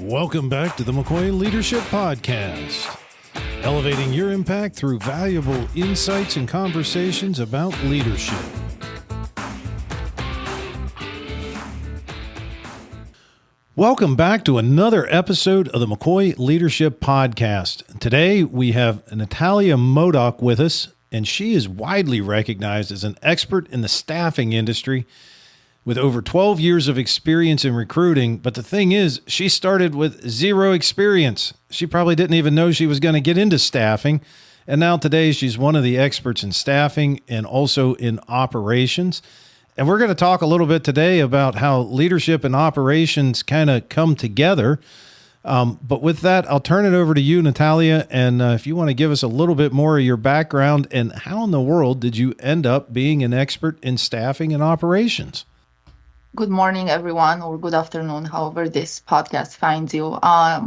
Welcome back to the McCoy Leadership Podcast, elevating your impact through valuable insights and conversations about leadership. Welcome back to another episode of the McCoy Leadership Podcast. Today we have Natalia Motoc with us, and she is widely recognized as an expert in the staffing industry with over 12 years of experience in recruiting. But the thing is, she started with zero experience. She probably didn't even know she was going to get into staffing. And now today she's one of the experts in staffing and also in operations. And we're going to talk a little bit today about how leadership and operations kind of come together. But with that, I'll turn it over to you, Natalia. And if you want to give us a little bit more of your background and how in the world did you end up being an expert in staffing and operations? Good morning, everyone, or good afternoon, however this podcast finds you. I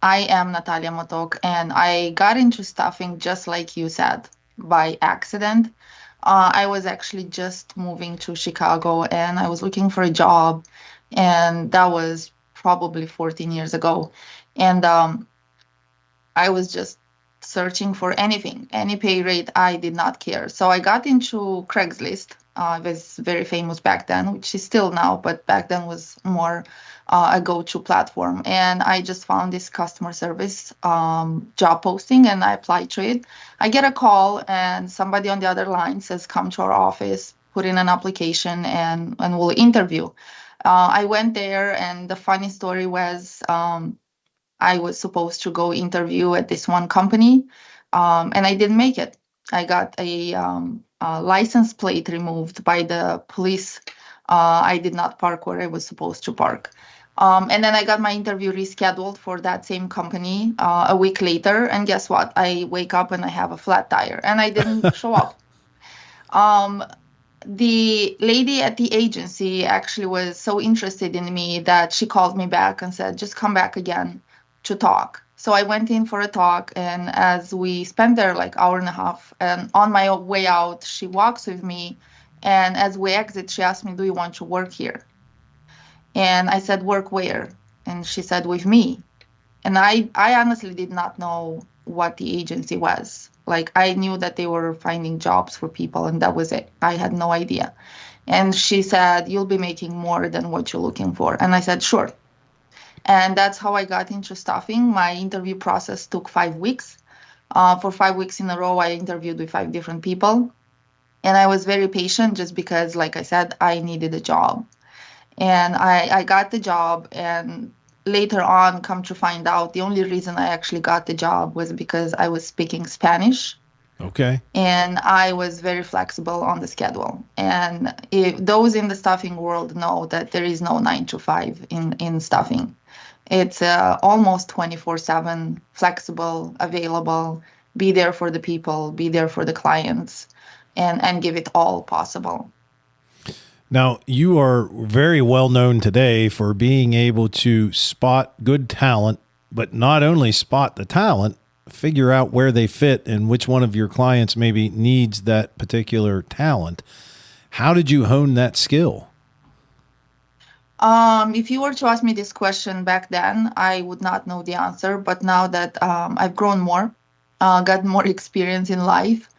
am Natalia Motoc, and I got into staffing just like you said, by accident. I was actually just moving to Chicago, and I was looking for a job, and that was probably 14 years ago. And I was just searching for anything, any pay rate. I did not care. So I got into Craigslist. It was very famous back then, which is still now, but back then was more a go-to platform. And I just found this customer service job posting, and I applied to it. I get a call, and somebody on the other line says, come to our office, put in an application, and we'll interview. I went there, and the funny story was I was supposed to go interview at this one company, and I didn't make it. I got a license plate removed by the police. I did not park where I was supposed to park. And then I got my interview rescheduled for that same company a week later. And guess what? I wake up and I have a flat tire, and I didn't show up. The lady at the agency actually was so interested in me that she called me back and said, just come back again to talk. So I went in for a talk, and as we spent there like hour and a half, and on my way out, she walks with me, and as we exit, she asked me, do you want to work here? And I said, work where? And she said, with me. And I honestly did not know what the agency was. Like, I knew that they were finding jobs for people, and that was it. I had no idea. And she said, you'll be making more than what you're looking for. And I said, sure. And that's how I got into staffing. My interview process took 5 weeks. For 5 weeks in a row, I interviewed with 5 different people. And I was very patient just because, like I said, I needed a job. And I got the job. And later on, come to find out, the only reason I actually got the job was because I was speaking Spanish. Okay. And I was very flexible on the schedule. And those in the staffing world know that there is no 9 to 5 in staffing. It's almost 24/7, flexible, available, be there for the people, be there for the clients, and give it all possible. Now, you are very well known today for being able to spot good talent, but not only spot the talent, figure out where they fit and which one of your clients maybe needs that particular talent. How did you hone that skill? If you were to ask me this question back then, I would not know the answer. But now that I've grown more, got more experience in life,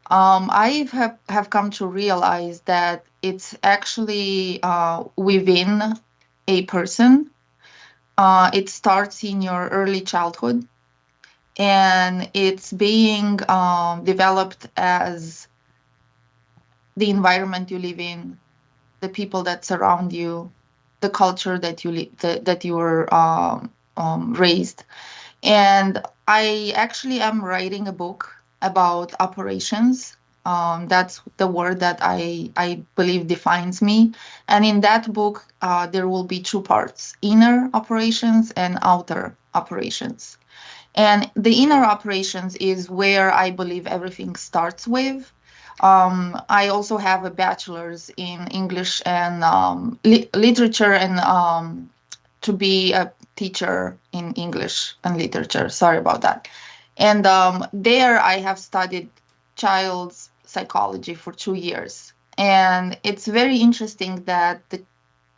I have come to realize that it's actually within a person. It starts in your early childhood, and it's being developed as the environment you live in, the people that surround you, the culture that you were raised. And I actually am writing a book about operations. That's the word that I believe defines me. And in that book, there will be 2 parts, inner operations and outer operations. And the inner operations is where I believe everything starts with. I also have a bachelor's in English and literature, and to be a teacher in English and literature. Sorry about that. And there I have studied child's psychology for 2 years. And it's very interesting that the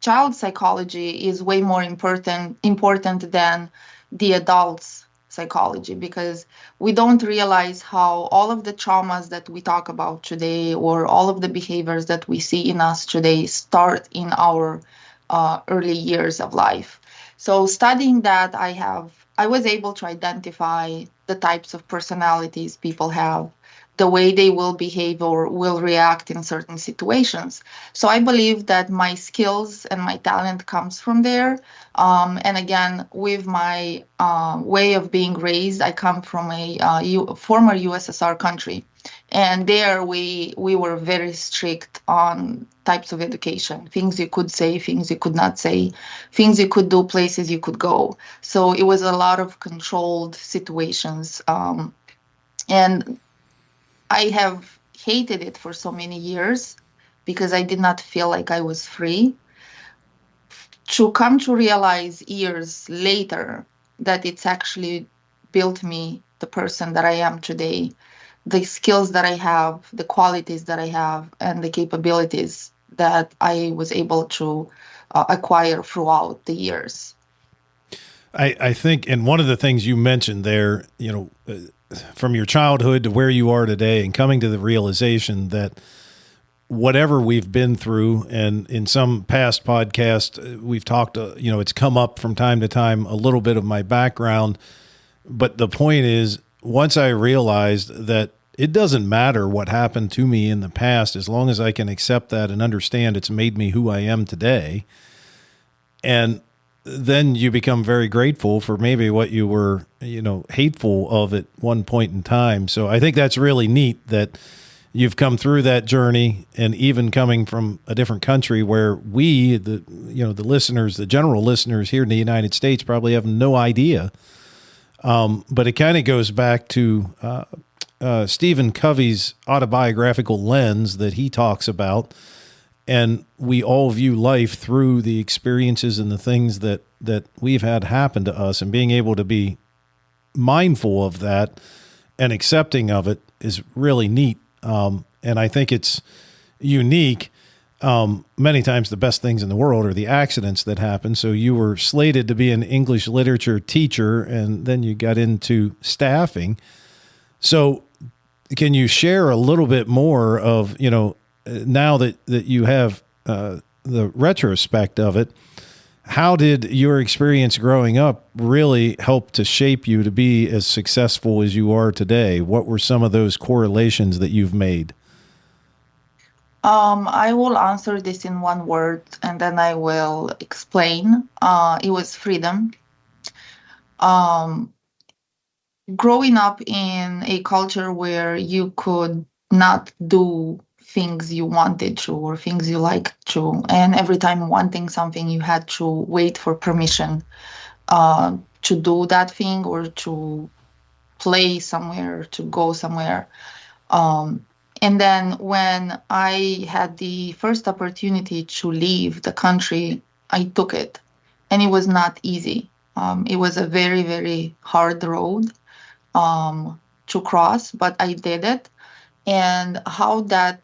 child psychology is way more important than the adult's psychology, because we don't realize how all of the traumas that we talk about today, or all of the behaviors that we see in us today, start in our early years of life. So studying that, I was able to identify the types of personalities people have, the way they will behave or will react in certain situations. So I believe that my skills and my talent comes from there. And again, with my way of being raised, I come from a former USSR country. And there we were very strict on types of education, things you could say, things you could not say, things you could do, places you could go. So it was a lot of controlled situations. And I have hated it for so many years because I did not feel like I was free. To come to realize years later that it's actually built me the person that I am today, the skills that I have, the qualities that I have, and the capabilities that I was able to acquire throughout the years. I think, and one of the things you mentioned there, from your childhood to where you are today, and coming to the realization that whatever we've been through, and in some past podcasts, we've talked, it's come up from time to time, a little bit of my background. But the point is, once I realized that it doesn't matter what happened to me in the past, as long as I can accept that and understand it's made me who I am today. And then you become very grateful for maybe what you were, hateful of at one point in time. So I think that's really neat that you've come through that journey, and even coming from a different country where we, the listeners, the general listeners here in the United States probably have no idea. But it kind of goes back to Stephen Covey's autobiographical lens that he talks about. And we all view life through the experiences and the things that we've had happen to us, and being able to be mindful of that and accepting of it is really neat. And I think it's unique. Many times the best things in the world are the accidents that happen. So you were slated to be an English literature teacher, and then you got into staffing. So can you share a little bit more of, now that you have the retrospect of it, how did your experience growing up really help to shape you to be as successful as you are today? What were some of those correlations that you've made? I will answer this in one word, and then I will explain. It was freedom. Growing up in a culture where you could not do things you wanted to or things you liked to, and every time wanting something, you had to wait for permission to do that thing, or to play somewhere, to go somewhere. And then when I had the first opportunity to leave the country, I took it. And it was not easy. It was a very, very hard road to cross, but I did it. And how that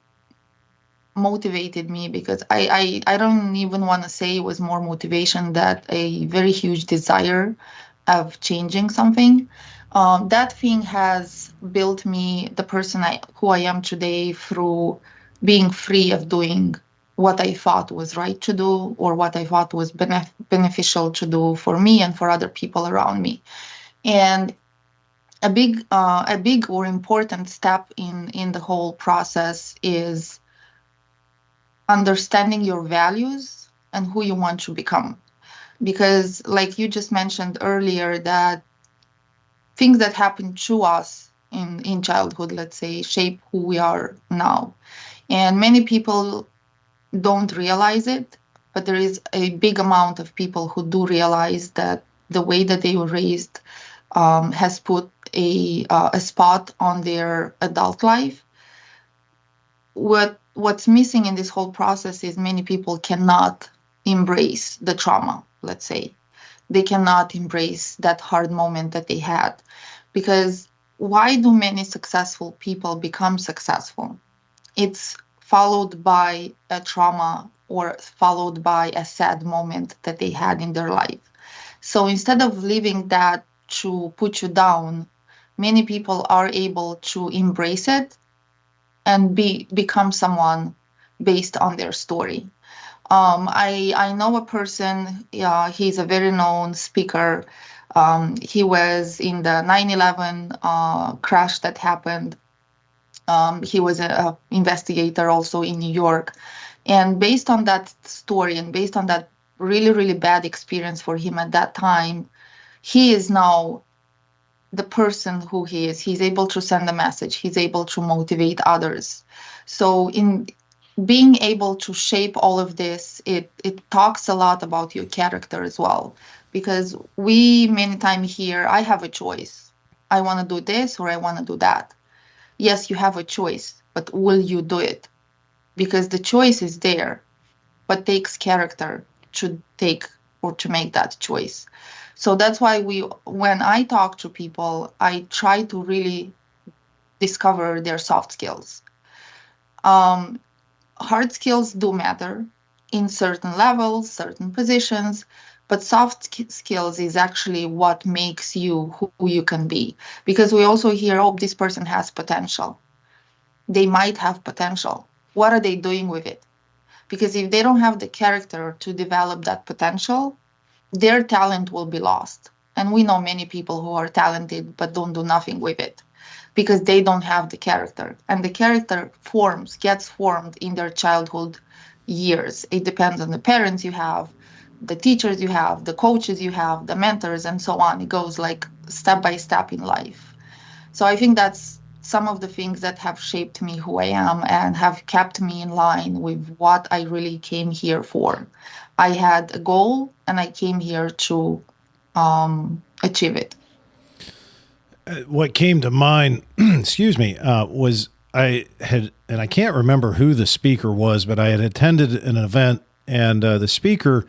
motivated me, because I don't even want to say it was more motivation, that a very huge desire of changing something. That thing has built me the person who I am today, through being free of doing what I thought was right to do, or what I thought was beneficial to do for me and for other people around me. And a big or important step in the whole process is understanding your values and who you want to become. Because like you just mentioned earlier, that things that happen to us in childhood, let's say, shape who we are now. And many people don't realize it, but there is a big amount of people who do realize that the way that they were raised has put a spot on their adult life. What's missing in this whole process is many people cannot embrace the trauma, let's say. They cannot embrace that hard moment that they had. Because why do many successful people become successful? It's followed by a trauma or followed by a sad moment that they had in their life. So instead of leaving that to put you down, many people are able to embrace it and become someone based on their story. I know a person. He's a very known speaker. He was in the 9/11 crash that happened. He was a investigator also in New York, and based on that story and based on that really really bad experience for him at that time, he is now the person who he is. He's able to send a message. He's able to motivate others. So in being able to shape all of this, it talks a lot about your character as well. Because we many times hear, I have a choice. I want to do this or I want to do that. Yes, you have a choice, but will you do it? Because the choice is there, but takes character to take or to make that choice. So that's why when I talk to people, I try to really discover their soft skills. Hard skills do matter in certain levels, certain positions, but soft skills is actually what makes you who you can be. Because we also hear, oh, this person has potential. They might have potential. What are they doing with it? Because if they don't have the character to develop that potential, their talent will be lost. And we know many people who are talented but don't do nothing with it because they don't have the character. And the character gets formed in their childhood years. It depends on the parents you have, the teachers you have, the coaches you have, the mentors, and so on. It goes like step by step in life. So I think that's some of the things that have shaped me who I am and have kept me in line with what I really came here for. I had a goal and I came here to achieve it. What came to mind, excuse me, was I had, and I can't remember who the speaker was, but I had attended an event and the speaker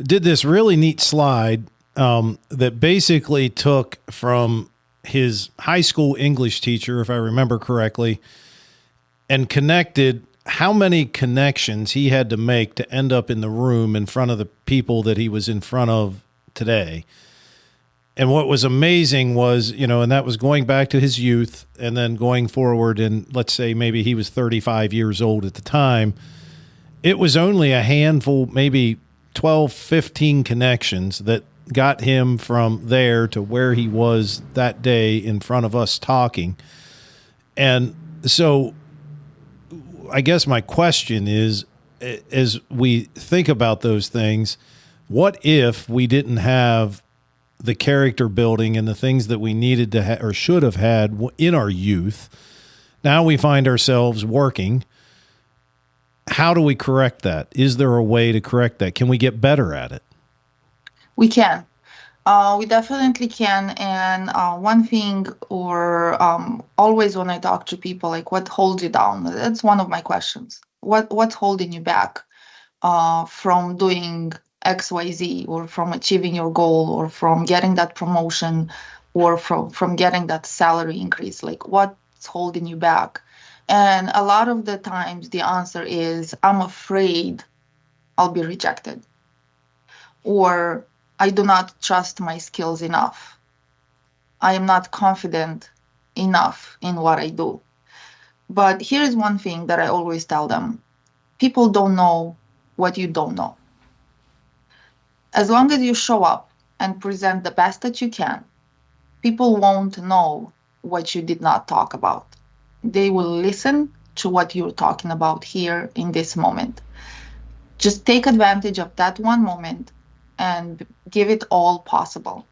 did this really neat slide that basically took from his high school English teacher, if I remember correctly, and connected how many connections he had to make to end up in the room in front of the people that he was in front of today. And what was amazing was, and that was going back to his youth and then going forward. And let's say maybe he was 35 years old at the time. It was only a handful, maybe 12, 15 connections that got him from there to where he was that day in front of us talking. And so I guess my question is, as we think about those things, what if we didn't have the character building and the things that we needed to or should have had in our youth? Now we find ourselves working. How do we correct that? Is there a way to correct that? Can we get better at it? We can. We definitely can. And one thing, or always when I talk to people, like, what holds you down? That's one of my questions. What's holding you back from doing XYZ, or from achieving your goal, or from getting that promotion, or from getting that salary increase? Like, what's holding you back? And a lot of the times the answer is, I'm afraid I'll be rejected, or I do not trust my skills enough. I am not confident enough in what I do. But here's one thing that I always tell them. People don't know what you don't know. As long as you show up and present the best that you can, people won't know what you did not talk about. They will listen to what you're talking about here in this moment. Just take advantage of that one moment and give it all possible.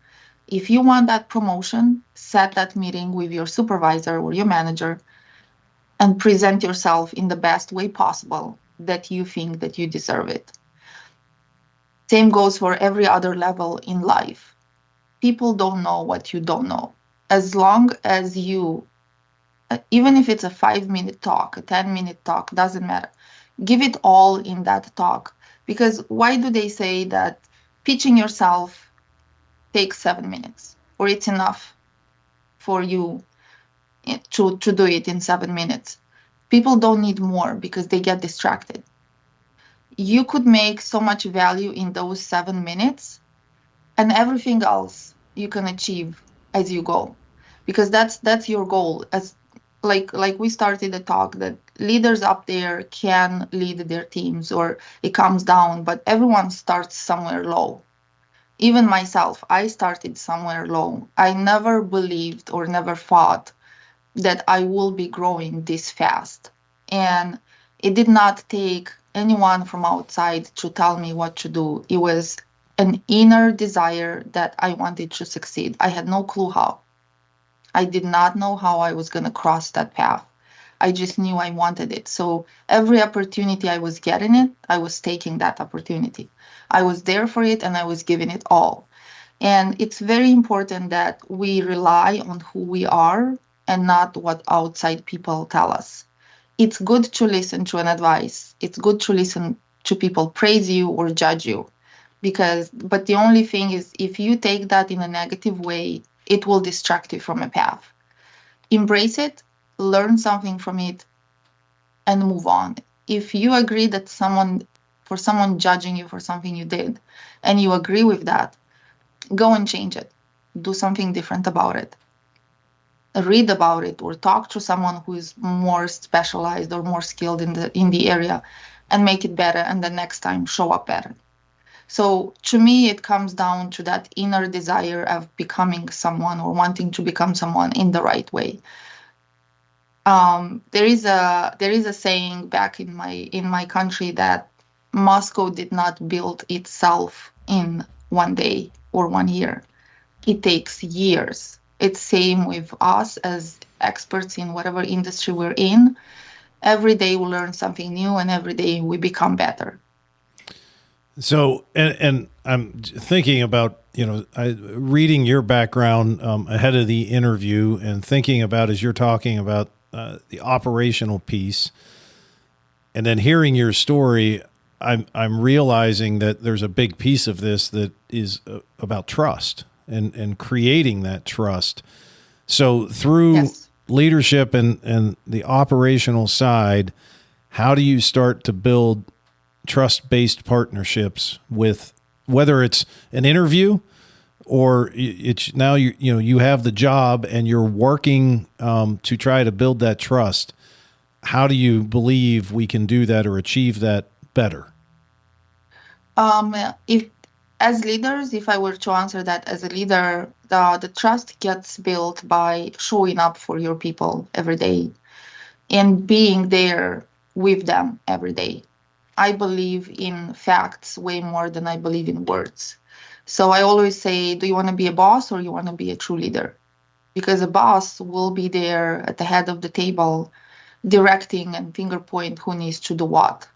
If you want that promotion, set that meeting with your supervisor or your manager and present yourself in the best way possible that you think that you deserve it. Same goes for every other level in life. People don't know what you don't know. As long as you, even if it's a 5-minute talk, a 10-minute talk, doesn't matter. Give it all in that talk. Because why do they say that pitching yourself takes 7 minutes, or it's enough for you to do it in 7 minutes? People don't need more because they get distracted. You could make so much value in those 7 minutes, and everything else you can achieve as you go, because that's your goal. As like we started the talk, that leaders up there can lead their teams, or it comes down, but everyone starts somewhere low. Even myself, I started somewhere low. I never believed or never thought that I will be growing this fast. And it did not take anyone from outside to tell me what to do. It was an inner desire that I wanted to succeed. I had no clue how. I did not know how I was going to cross that path. I just knew I wanted it. So every opportunity I was getting it, I was taking that opportunity. I was there for it and I was giving it all. And it's very important that we rely on who we are and not what outside people tell us. It's good to listen to an advice. It's good to listen to people praise you or judge you, but the only thing is, if you take that in a negative way, it will distract you from a path. Embrace it, learn something from it, and move on. If you agree that someone judging you for something you did, and you agree with that, go and change it. Do something different about it. Read about it or talk to someone who is more specialized or more skilled in the area, and make it better, and the next time show up better. So to me, it comes down to that inner desire of becoming someone or wanting to become someone in the right way. There is a saying back in my country that Moscow did not build itself in one day or 1 year. It takes years. It's same with us as experts in whatever industry we're in. Every day we learn something new, and every day we become better. So, and I'm thinking about, reading your background ahead of the interview, and thinking about, as you're talking about the operational piece, and then hearing your story, I'm realizing that there's a big piece of this that is about trust and creating that trust. So through Yes. leadership and the operational side, how do you start to build trust-based partnerships with, whether it's an interview or it's now you have the job and you're working to try to build that trust? How do you believe we can do that or achieve that better? If as leaders, if I were to answer that as a leader, the trust gets built by showing up for your people every day and being there with them every day. I believe in facts way more than I believe in words. So I always say, do you want to be a boss or you want to be a true leader? Because a boss will be there at the head of the table, directing and finger point who needs to do what.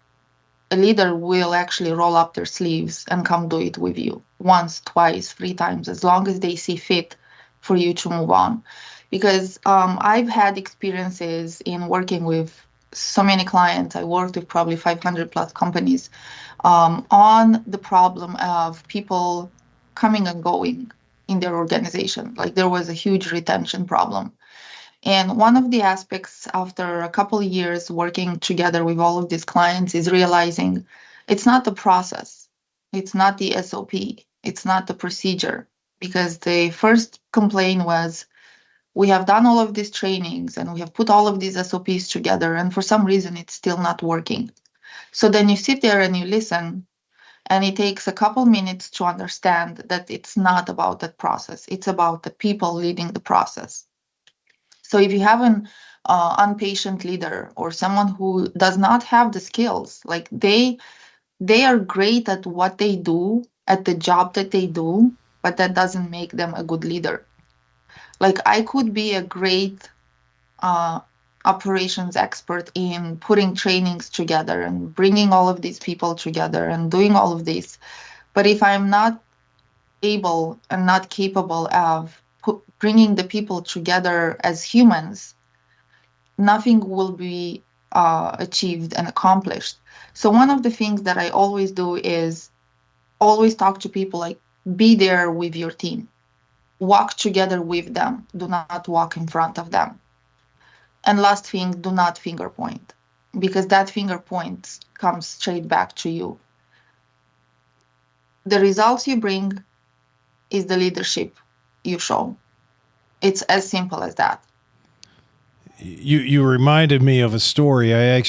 A leader will actually roll up their sleeves and come do it with you once, twice, 3 times, as long as they see fit for you to move on. Because I've had experiences in working with so many clients. I worked with probably 500 plus companies on the problem of people coming and going in their organization. Like there was a huge retention problem. And one of the aspects after a couple of years working together with all of these clients is realizing it's not the process, it's not the SOP, it's not the procedure. Because the first complaint was, we have done all of these trainings and we have put all of these SOPs together, and for some reason it's still not working. So then you sit there and you listen, and it takes a couple minutes to understand that it's not about that process, it's about the people leading the process. So if you have an impatient leader or someone who does not have the skills, like they are great at what they do, at the job that they do, but that doesn't make them a good leader. Like I could be a great uh, operations expert in putting trainings together and bringing all of these people together and doing all of this, but if I'm not able and not capable of bringing the people together as humans, nothing will be achieved and accomplished. So one of the things that I always do is always talk to people, like be there with your team, walk together with them, do not walk in front of them. And last thing, do not finger point. because that finger point comes straight back to you. The results you bring is the leadership you show. It's as simple as that. You reminded me of a story. I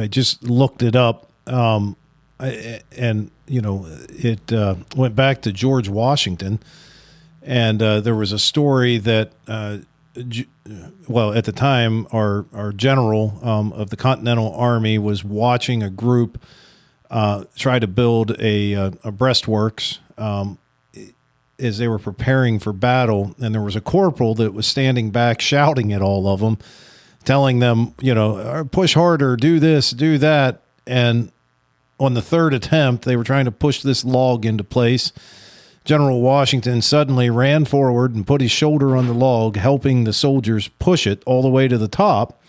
just looked it up, and it went back to George Washington, and there was a story that at the time our general of the Continental Army was watching a group try to build a breastworks as they were preparing for battle, and there was a corporal that was standing back shouting at all of them, telling them, push harder, do this, do that. And on the third attempt, they were trying to push this log into place. General Washington suddenly ran forward and put his shoulder on the log, helping the soldiers push it all the way to the top.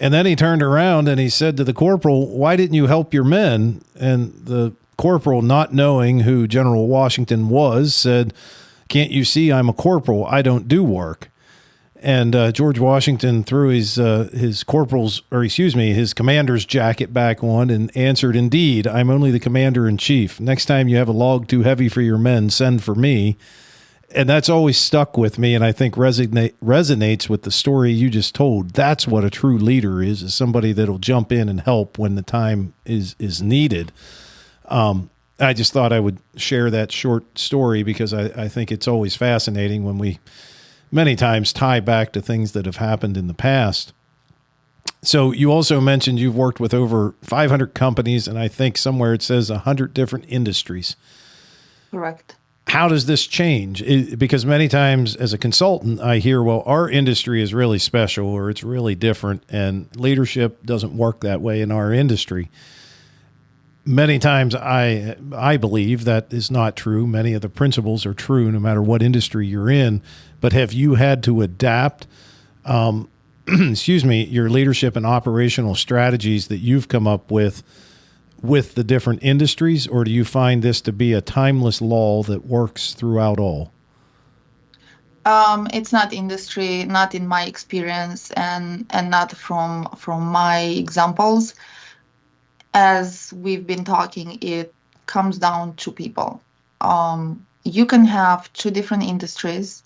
And then he turned around and he said to the corporal, "Why didn't you help your men?" And the corporal, not knowing who General Washington was, said, "Can't you see I'm a corporal? I don't do work." And George Washington threw his commander's jacket back on and answered, "Indeed, I'm only the commander-in-chief. Next time you have a log too heavy for your men, send for me." And that's always stuck with me, and I think resonates with the story you just told. That's what a true leader is somebody that'll jump in and help when the time is needed. I just thought I would share that short story because I think it's always fascinating when we many times tie back to things that have happened in the past. So you also mentioned you've worked with over 500 companies, and I think somewhere it says 100 different industries. Correct. How does this change? Because many times as a consultant, I hear, well, our industry is really special or it's really different, and leadership doesn't work that way in our industry. Many times I believe that is not true. Many of the principles are true no matter what industry you're in. But have you had to adapt, your leadership and operational strategies that you've come up with the different industries, or do you find this to be a timeless law that works throughout all? It's not industry, not in my experience, and not from my examples. As we've been talking, it comes down to people. You can have two different industries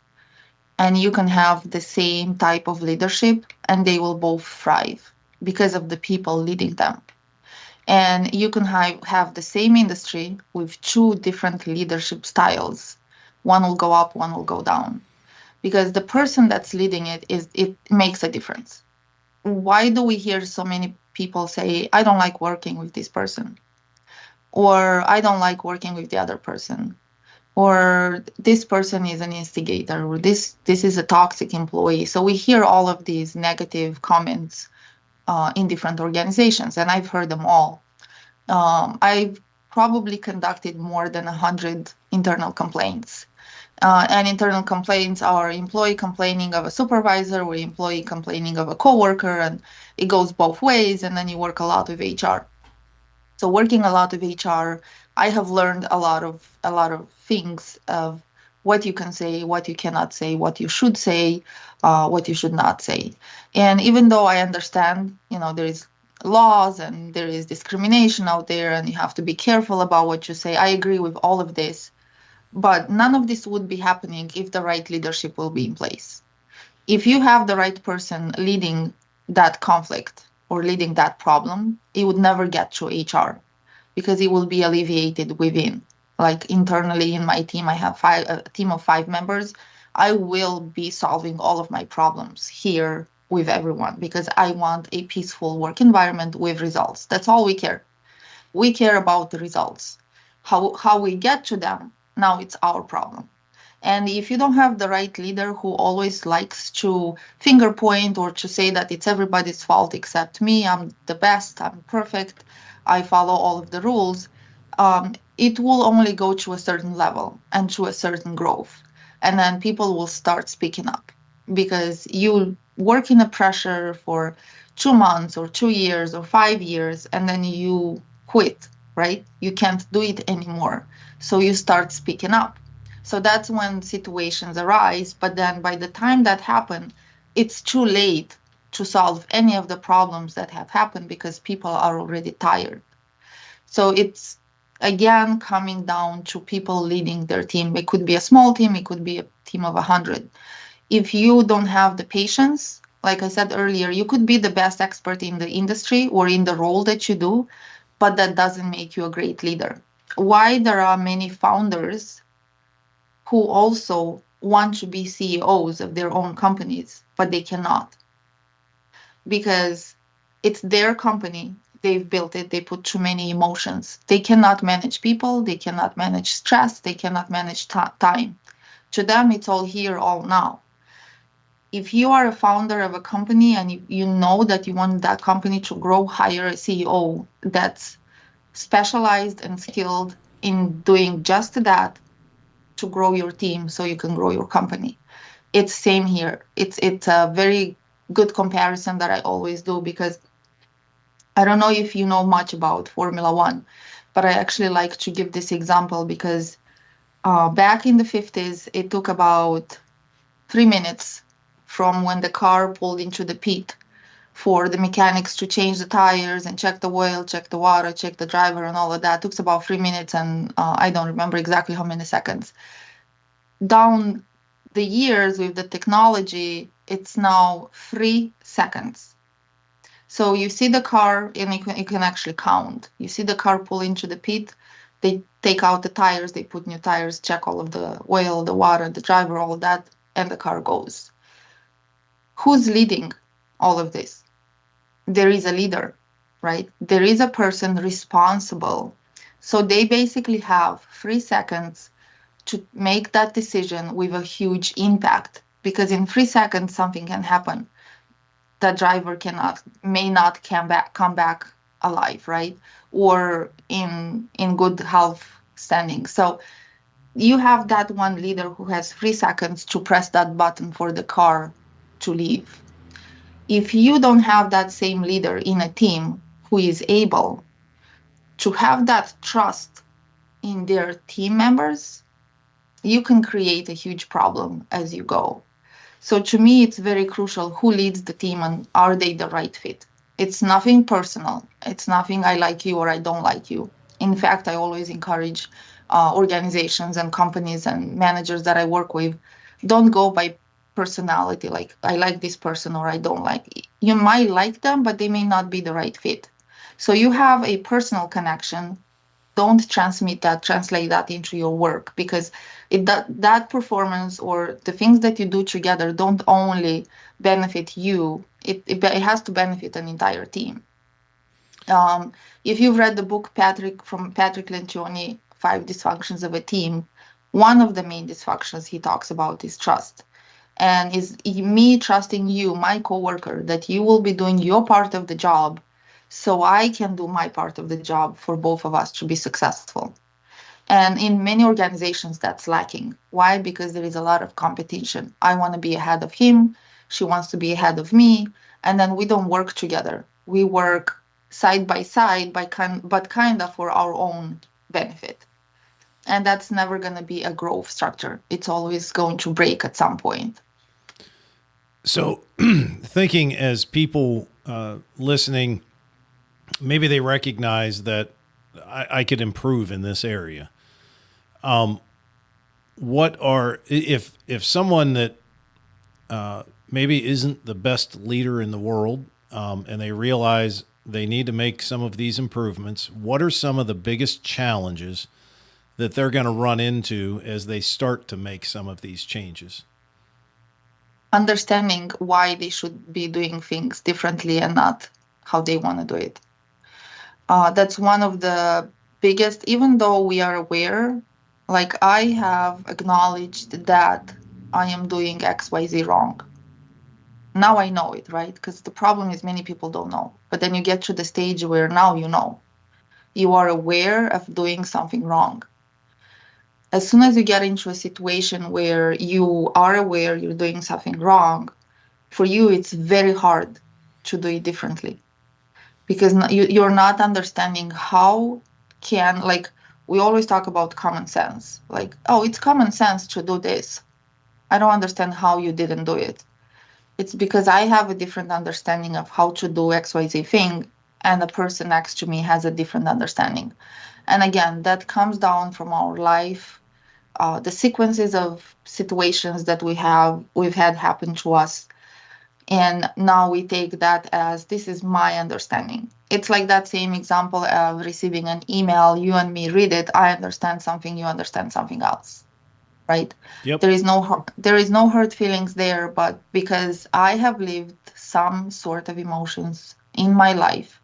and you can have the same type of leadership and they will both thrive because of the people leading them. And you can have the same industry with two different leadership styles. One will go up, one will go down. Because the person that's leading it makes a difference. Why do we hear so many people say, "I don't like working with this person," or "I don't like working with the other person," or "this person is an instigator," or this is a toxic employee? So we hear all of these negative comments in different organizations, and I've heard them all. I've probably conducted more than 100 internal complaints. And internal complaints are employee complaining of a supervisor or employee complaining of a coworker, and it goes both ways. And then you work a lot with HR. So working a lot with HR, I have learned a lot of things of what you can say, what you cannot say, what you should say, what you should not say. And even though I understand, there is laws and there is discrimination out there, and you have to be careful about what you say, I agree with all of this. But none of this would be happening if the right leadership will be in place. If you have the right person leading that conflict or leading that problem, it would never get to HR because it will be alleviated within. Like internally in my team, I have a team of 5 members. I will be solving all of my problems here with everyone because I want a peaceful work environment with results. That's all we care. We care about the results. How we get to them, now it's our problem. And if you don't have the right leader who always likes to finger point or to say that it's everybody's fault except me, I'm the best, I'm perfect, I follow all of the rules, it will only go to a certain level and to a certain growth. And then people will start speaking up because you work in a pressure for 2 months or 2 years or 5 years, and then you quit, right? You can't do it anymore. So you start speaking up. So that's when situations arise. But then by the time that happens, it's too late to solve any of the problems that have happened because people are already tired. So it's again coming down to people leading their team. It could be a small team, it could be a team of 100. If you don't have the patience, like I said earlier, you could be the best expert in the industry or in the role that you do, but that doesn't make you a great leader. Why there are many founders who also want to be CEOs of their own companies, but they cannot because it's their company. They've built it. They put too many emotions. They cannot manage people. They cannot manage stress. They cannot manage time. To them, it's all here, all now. If you are a founder of a company and you know that you want that company to grow, hire a CEO that's specialized and skilled in doing just that to grow your team so you can grow your company. It's same here. It's a very good comparison that I always do because I don't know if you know much about Formula One, but I actually like to give this example because back in the 50s, it took about 3 minutes from when the car pulled into the pit for the mechanics to change the tires and check the oil, check the water, check the driver, and all of that. It took about 3 minutes, and I don't remember exactly how many seconds. Down the years with the technology, it's now 3 seconds. So you see the car, and you can actually count. You see the car pull into the pit, they take out the tires, they put new tires, check all of the oil, the water, the driver, all of that, and the car goes. Who's leading all of this? There is a leader, right? There is a person responsible. So they basically have 3 seconds to make that decision with a huge impact, because in 3 seconds something can happen. The driver may not come back alive, right? Or in good health standing. So you have that one leader who has 3 seconds to press that button for the car to leave. If you don't have that same leader in a team who is able to have that trust in their team members, you can create a huge problem as you go. So to me, it's very crucial who leads the team and are they the right fit. It's nothing personal. It's nothing I like you or I don't like you. In fact, I always encourage organizations and companies and managers that I work with, don't go by personality, like I like this person or I don't like. You might like them, but they may not be the right fit. So you have a personal connection. Don't translate that into your work, because that performance or the things that you do together don't only benefit you, it has to benefit an entire team. If you've read the book Patrick Lencioni, 5 Dysfunctions of a Team, one of the main dysfunctions he talks about is trust. And is me trusting you, my coworker, that you will be doing your part of the job so I can do my part of the job for both of us to be successful. And in many organizations, that's lacking. Why? Because there is a lot of competition. I want to be ahead of him. She wants to be ahead of me. And then we don't work together. We work side by side, but kind of for our own benefit. And that's never going to be a growth structure. It's always going to break at some point. So thinking as people listening, maybe they recognize that I could improve in this area. If someone that maybe isn't the best leader in the world, and they realize they need to make some of these improvements, what are some of the biggest challenges that they're going to run into as they start to make some of these changes? Understanding why they should be doing things differently and not how they want to do it. That's one of the biggest, even though we are aware, like I have acknowledged that I am doing XYZ wrong. Now I know it, right? Because the problem is many people don't know. But then you get to the stage where now you know. You are aware of doing something wrong. As soon as you get into a situation where you are aware you're doing something wrong, for you it's very hard to do it differently. Because you're not understanding how can, like, we always talk about common sense. Like, oh, it's common sense to do this. I don't understand how you didn't do it. It's because I have a different understanding of how to do XYZ thing, and the person next to me has a different understanding. And again, that comes down from our life, the sequences of situations that we've had happen to us, and now we take that as this is my understanding. It's like that same example of receiving an email, you and me read it, I understand something, you understand something else, right? Yep. There is no hurt feelings there, but because I have lived some sort of emotions in my life,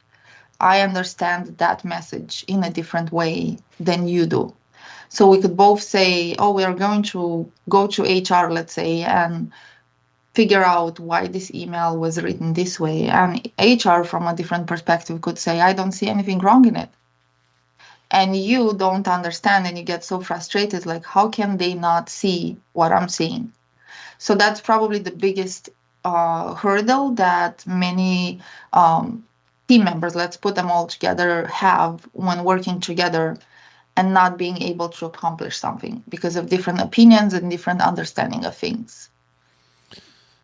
I understand that message in a different way than you do. So we could both say, oh, we are going to go to HR, let's say, and figure out why this email was written this way. And HR, from a different perspective, could say, I don't see anything wrong in it. And you don't understand and you get so frustrated, like, how can they not see what I'm seeing? So that's probably the biggest hurdle that many team members, let's put them all together, have when working together and not being able to accomplish something because of different opinions and different understanding of things.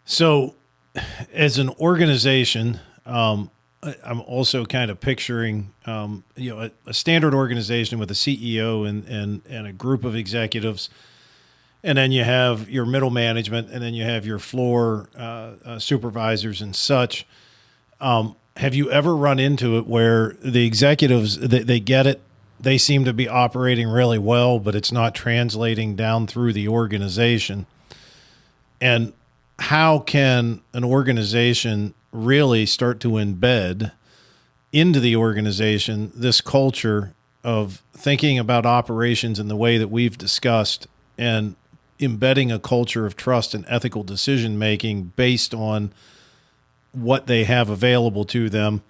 So, as an organization, I'm also kind of picturing, a standard organization with a CEO and a group of executives, and then you have your middle management, and then you have your floor supervisors and such. Have you ever run into it where the executives, they get it, they seem to be operating really well, but it's not translating down through the organization? And how can an organization really start to embed into the organization this culture of thinking about operations in the way that we've discussed and embedding a culture of trust and ethical decision making based on what they have available to them,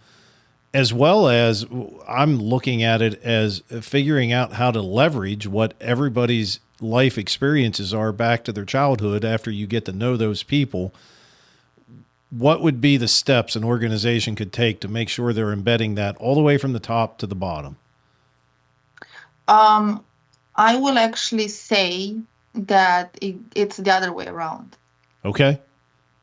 as well as I'm looking at it as figuring out how to leverage what everybody's life experiences are back to their childhood after you get to know those people. What would be the steps an organization could take to make sure they're embedding that all the way from the top to the bottom? I will actually say that it's the other way around. Okay.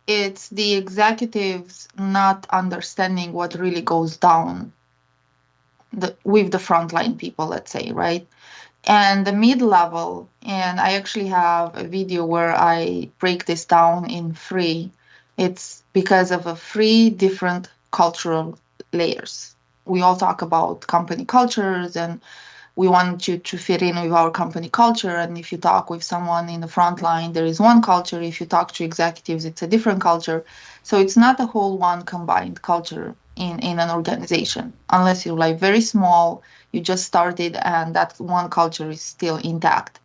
It's the executives not understanding what really goes down with the frontline people, let's say, right? And the mid-level, and I actually have a video where I break this down in three. It's because of three different cultural layers. We all talk about company cultures and we want you to fit in with our company culture. And if you talk with someone in the front line, there is one culture. If you talk to executives, it's a different culture. So it's not a whole one combined culture in an organization, unless you're like very small, you just started and that one culture is still intact.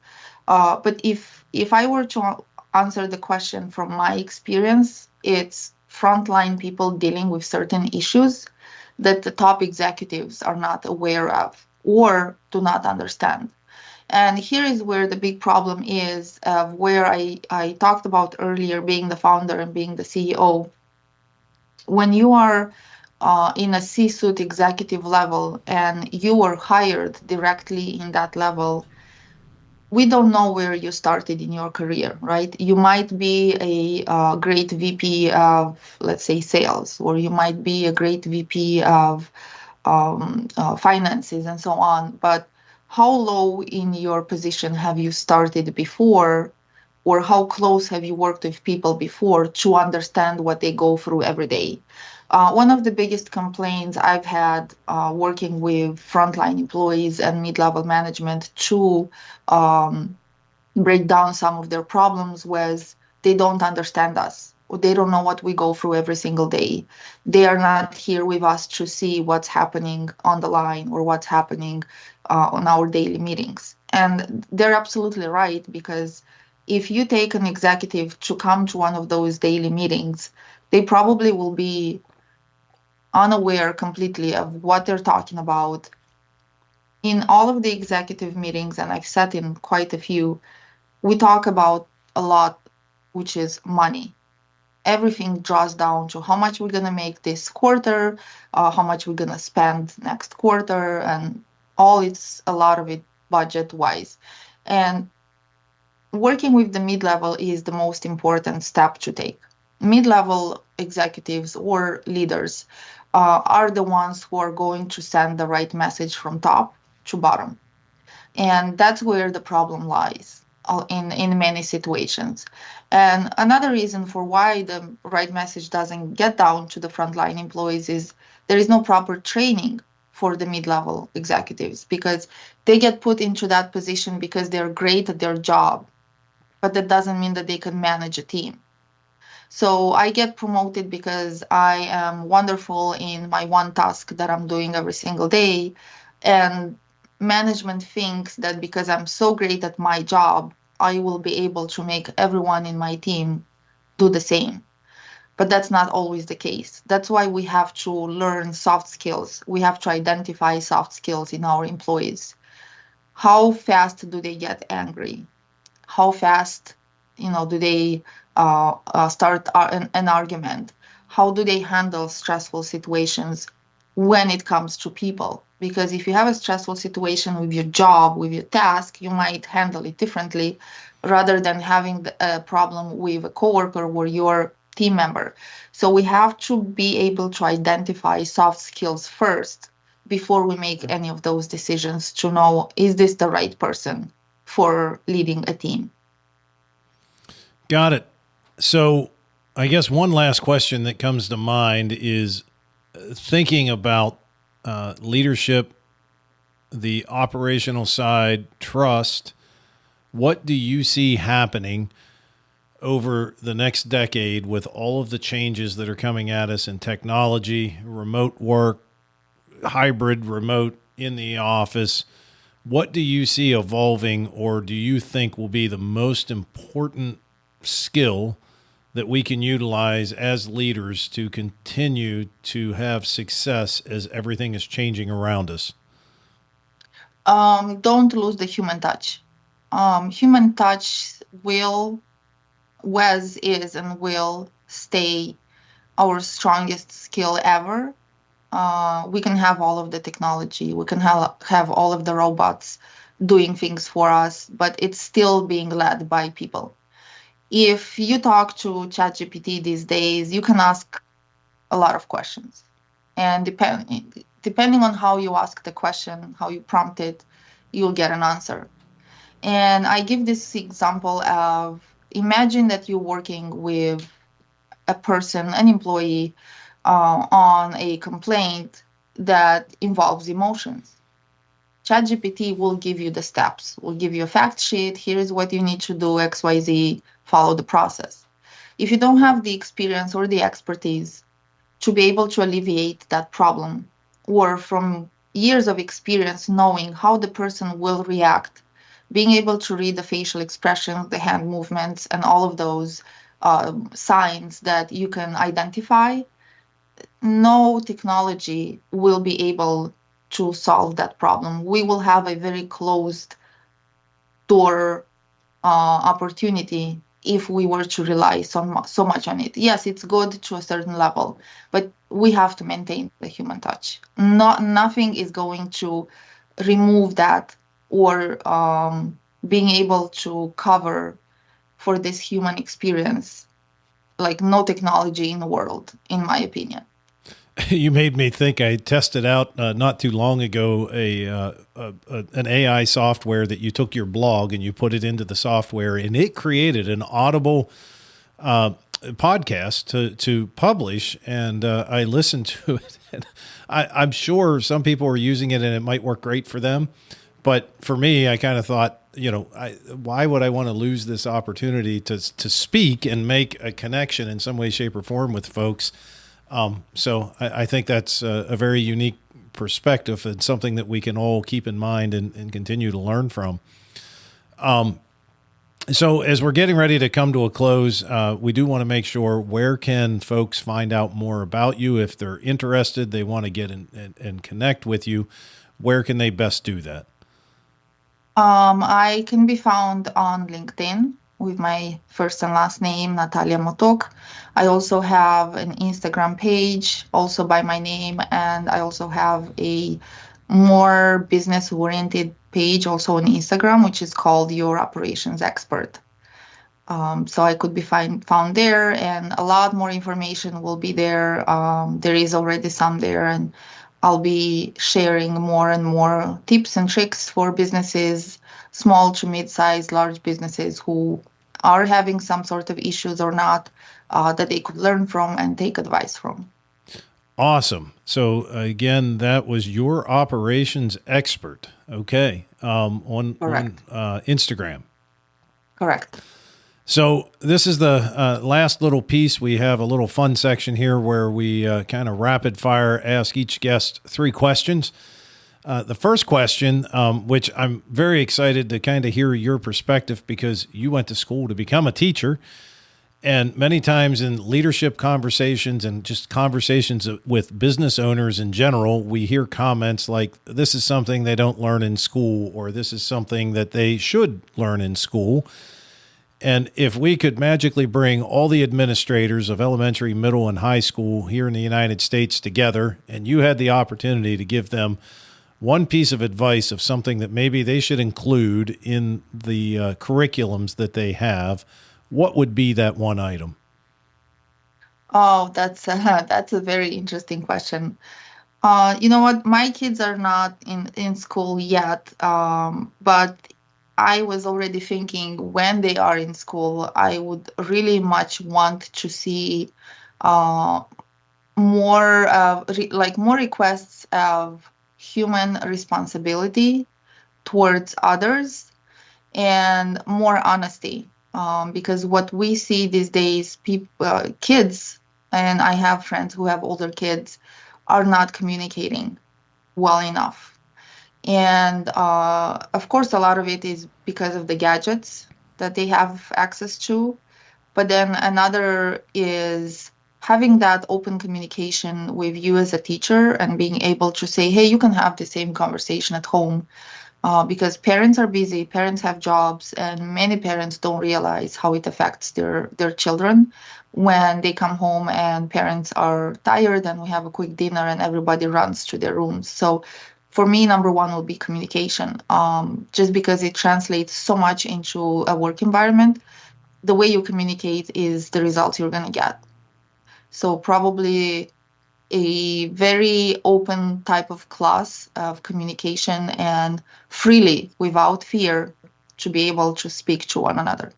But if I were to answer the question from my experience, it's frontline people dealing with certain issues that the top executives are not aware of or do not understand. And here is where the big problem is, where I talked about earlier, being the founder and being the CEO. When you are in a C-suite executive level and you were hired directly in that level, we don't know where you started in your career, right? You might be a great VP of, let's say, sales, or you might be a great VP of finances and so on. But how low in your position have you started before, or how close have you worked with people before to understand what they go through every day? One of the biggest complaints I've had working with frontline employees and mid-level management to break down some of their problems was they don't understand us. They don't know what we go through every single day. They are not here with us to see what's happening on the line or what's happening on our daily meetings. And they're absolutely right, because if you take an executive to come to one of those daily meetings, they probably will be unaware completely of what they're talking about. In all of the executive meetings, and I've sat in quite a few, we talk about a lot, which is money. Everything draws down to how much we're going to make this quarter, how much we're going to spend next quarter, and it's a lot of it budget wise. And working with the mid-level is the most important step to take. Mid-level executives or leaders are the ones who are going to send the right message from top to bottom. And that's where the problem lies in many situations. And another reason for why the right message doesn't get down to the frontline employees is there is no proper training for the mid-level executives, because they get put into that position because they're great at their job, but that doesn't mean that they can manage a team. So I get promoted because I am wonderful in my one task that I'm doing every single day. And management thinks that because I'm so great at my job, I will be able to make everyone in my team do the same. But that's not always the case. That's why we have to learn soft skills. We have to identify soft skills in our employees. How fast do they get angry? How fast, do they start an argument? How do they handle stressful situations when it comes to people? Because if you have a stressful situation with your job, with your task, you might handle it differently rather than having a problem with a coworker or your team member. So we have to be able to identify soft skills first before we make any of those decisions to know, is this the right person for leading a team? Got it. So I guess one last question that comes to mind is thinking about leadership, the operational side, trust. What do you see happening over the next decade with all of the changes that are coming at us in technology, remote work, hybrid, remote, in the office? What do you see evolving, or do you think will be the most important skill that we can utilize as leaders to continue to have success as everything is changing around us? Don't lose the human touch. Human touch is and will stay our strongest skill ever. We can have all of the technology, we can have all of the robots doing things for us, but it's still being led by people. If you talk to ChatGPT these days, you can ask a lot of questions. And depending on how you ask the question, how you prompt it, you'll get an answer. And I give this example of, imagine that you're working with a person, an employee, on a complaint that involves emotions. ChatGPT will give you the steps, will give you a fact sheet. Here is what you need to do, XYZ, follow the process. If you don't have the experience or the expertise to be able to alleviate that problem, or from years of experience knowing how the person will react, being able to read the facial expressions, the hand movements, and all of those signs that you can identify, no technology will be able to solve that problem. We will have a very closed door opportunity if we were to rely so much on it. Yes, it's good to a certain level, but we have to maintain the human touch. Nothing is going to remove that, or being able to cover for this human experience, like no technology in the world, in my opinion. You made me think. I tested out not too long ago an AI software that you took your blog and you put it into the software, and it created an audible podcast to publish. And I listened to it. And I'm sure some people are using it and it might work great for them. But for me, I kind of thought, why would I want to lose this opportunity to speak and make a connection in some way, shape, or form with folks? So I think that's a very unique perspective and something that we can all keep in mind and continue to learn from. So as we're getting ready to come to a close, we do want to make sure, where can folks find out more about you? If they're interested, they want to get in and connect with you, where can they best do that? I can be found on LinkedIn with my first and last name, Natalia Motoc. I also have an Instagram page, also by my name, and I also have a more business-oriented page also on Instagram, which is called Your Operations Expert. So I could be found there, and a lot more information will be there. There is already some there, and I'll be sharing more and more tips and tricks for businesses, small to mid-sized, large businesses who are having some sort of issues or not, that they could learn from and take advice from. Awesome. So again, that was your operations expert. Okay. On Correct. Instagram. Correct. So this is the last little piece. We have a little fun section here where we kind of rapid fire ask each guest 3 questions. The first question, which I'm very excited to kind of hear your perspective because you went to school to become a teacher. And many times in leadership conversations and just conversations with business owners in general, we hear comments like, this is something they don't learn in school, or this is something that they should learn in school. And if we could magically bring all the administrators of elementary, middle, and high school here in the United States together, and you had the opportunity to give them one piece of advice of something that maybe they should include in the curriculums that they have, what would be that one item? Oh, that's a very interesting question. You know what? My kids are not in school yet, but I was already thinking when they are in school, I would really much want to see uh, more more requests of human responsibility towards others and more honesty. Because what we see these days, kids, and I have friends who have older kids, are not communicating well enough. And of course, a lot of it is because of the gadgets that they have access to. But then another is having that open communication with you as a teacher and being able to say, hey, you can have the same conversation at home. Because parents are busy, parents have jobs, and many parents don't realize how it affects their children when they come home and parents are tired and we have a quick dinner and everybody runs to their rooms. So for me, number one will be communication, just because it translates so much into a work environment. The way you communicate is the results you're going to get. So probably a very open type of class of communication and freely, without fear, to be able to speak to one another.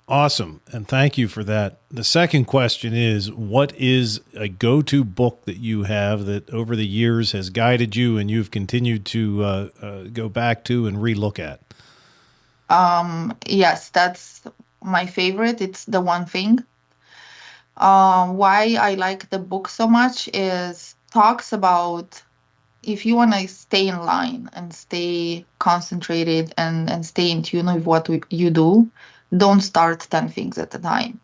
Awesome. And thank you for that. The second question is, what is a go-to book that you have that over the years has guided you and you've continued to go back to and relook at? Yes, that's my favorite. It's The One Thing. Why I like the book so much is talks about if you want to stay in line and stay concentrated and stay in tune with what you do, don't start 10 things at a time.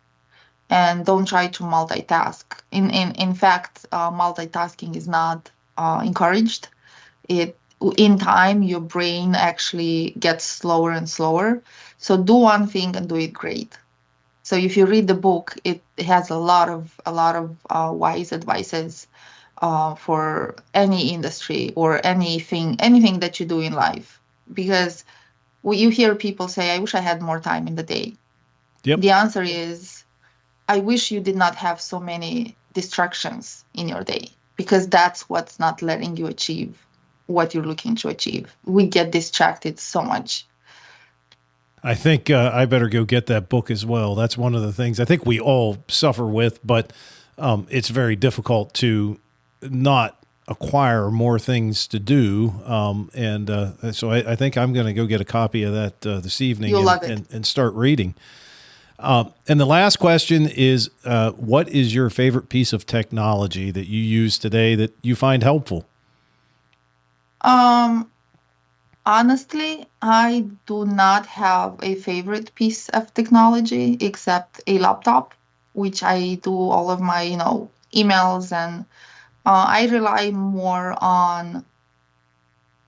And don't try to multitask. In fact, multitasking is not encouraged. In time, your brain actually gets slower and slower. So do one thing and do it great. So if you read the book, it has a lot of wise advices for any industry or anything that you do in life. Because you hear people say, "I wish I had more time in the day." Yep. The answer is, I wish you did not have so many distractions in your day, because that's what's not letting you achieve what you're looking to achieve. We get distracted so much. I think I better go get that book as well. That's one of the things I think we all suffer with, but it's very difficult to not acquire more things to do. So I think I'm going to go get a copy of that this evening and start reading. And the last question is, what is your favorite piece of technology that you use today that you find helpful? Honestly, I do not have a favorite piece of technology except a laptop, which I do all of my, emails, and I rely more on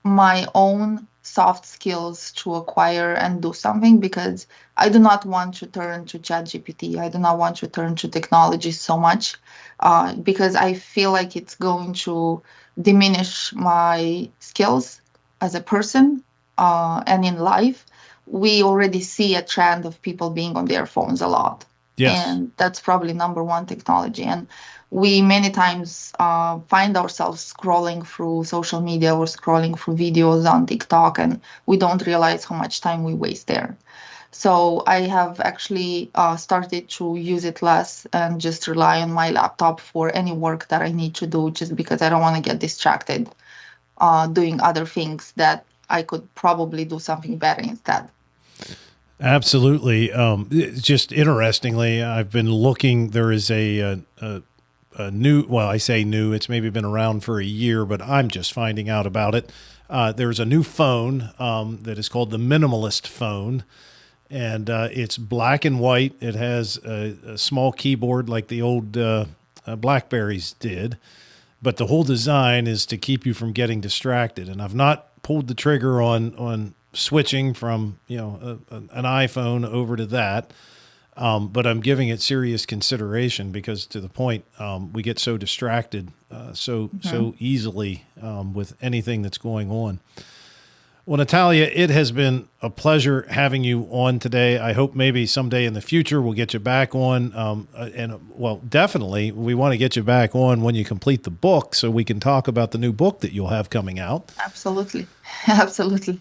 my own soft skills to acquire and do something, because I do not want to turn to ChatGPT. I do not want to turn to technology so much because I feel like it's going to diminish my skills as a person and in life. we already see a trend of people being on their phones a lot. Yes. And that's probably number one technology. And we many times find ourselves scrolling through social media or scrolling through videos on TikTok, and we don't realize how much time we waste there. So I have actually started to use it less and just rely on my laptop for any work that I need to do, just because I don't want to get distracted doing other things that I could probably do something better instead. Absolutely. Just interestingly, I've been looking, there is a new, well, I say new, it's maybe been around for a year, but I'm just finding out about it. There's a new phone that is called the Minimalist phone, and it's black and white. It has a small keyboard like the old Blackberries did, but the whole design is to keep you from getting distracted. And I've not pulled the trigger on switching from an iPhone over to that, but I'm giving it serious consideration, because to the point we get so distracted so easily with anything that's going on. Well, Natalia, it has been a pleasure having you on today. I hope maybe someday in the future we'll get you back on. Definitely we want to get you back on when you complete the book, so we can talk about the new book that you'll have coming out. Absolutely. Absolutely.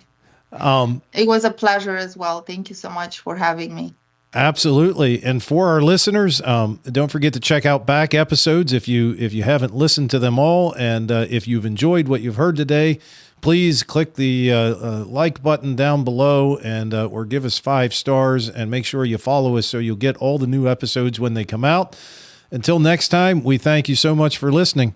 It was a pleasure as well. Thank you so much for having me. Absolutely. And for our listeners, don't forget to check out back episodes if you haven't listened to them all. And if you've enjoyed what you've heard today, please click the like button down below and or give us 5 stars, and make sure you follow us so you'll get all the new episodes when they come out. Until next time, we thank you so much for listening.